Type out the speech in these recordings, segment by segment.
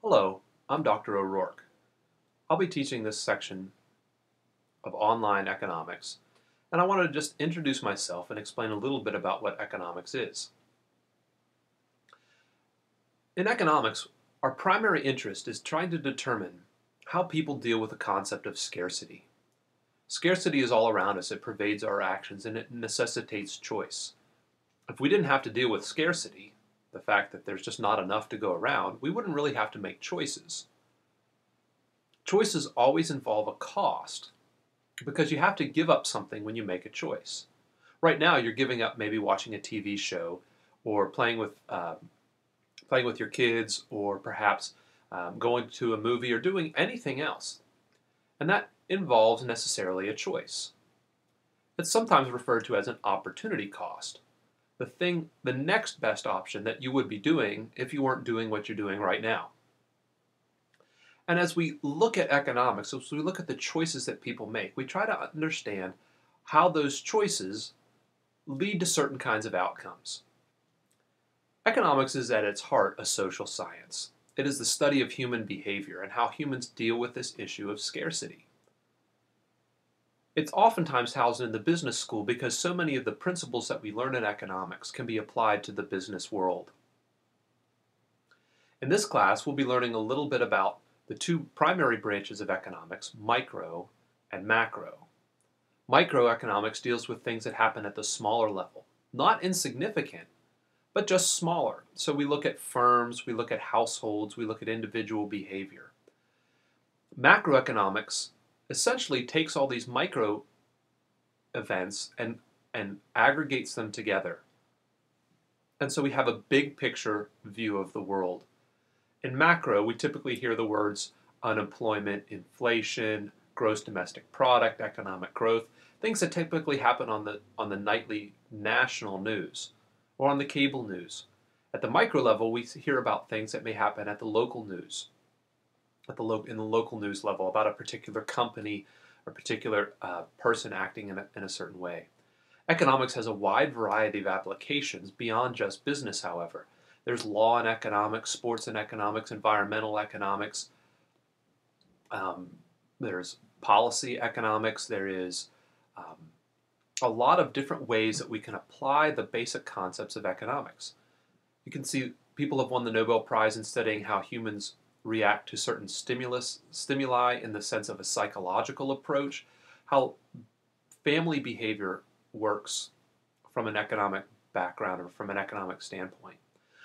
Hello, I'm Dr. O'Rourke. I'll be teaching this section of online economics, and I wanted to just introduce myself and explain a little bit about what economics is. In economics, our primary interest is trying to determine how people deal with the concept of scarcity. Scarcity is all around us, it pervades our actions, and it necessitates choice. If we didn't have to deal with scarcity, the fact that there's just not enough to go around, we wouldn't really have to make choices. Choices always involve a cost because you have to give up something when you make a choice. Right now, you're giving up maybe watching a TV show or playing with your kids, or perhaps going to a movie or doing anything else. And that involves necessarily a choice. It's sometimes referred to as an opportunity cost. The next best option that you would be doing if you weren't doing what you're doing right now. And as we look at economics, as we look at the choices that people make, we try to understand how those choices lead to certain kinds of outcomes. Economics is at its heart a social science. It is the study of human behavior and how humans deal with this issue of scarcity. It's oftentimes housed in the business school because so many of the principles that we learn in economics can be applied to the business world. In this class, we'll be learning a little bit about the two primary branches of economics, micro and macro. Microeconomics deals with things that happen at the smaller level, not insignificant, but just smaller. So we look at firms, we look at households, we look at individual behavior. Macroeconomics essentially takes all these micro events and aggregates them together. And so we have a big picture view of the world. In macro, we typically hear the words unemployment, inflation, gross domestic product, economic growth, things that typically happen on the nightly national news or on the cable news. At the micro level, we hear about things that may happen at the local news, in the local news level, about a particular company or particular person acting in a certain way. Economics has a wide variety of applications beyond just business, however. There's law and economics, sports and economics, environmental economics. There's policy economics. There is a lot of different ways that we can apply the basic concepts of economics. You can see people have won the Nobel Prize in studying how humans react to certain stimuli in the sense of a psychological approach, how family behavior works from an economic background or from an economic standpoint.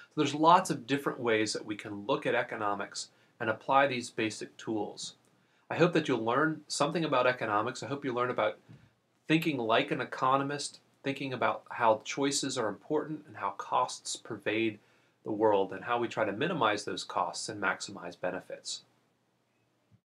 So there's lots of different ways that we can look at economics and apply these basic tools. I hope that you'll learn something about economics. I hope you learn about thinking like an economist, thinking about how choices are important and how costs pervade the world and how we try to minimize those costs and maximize benefits.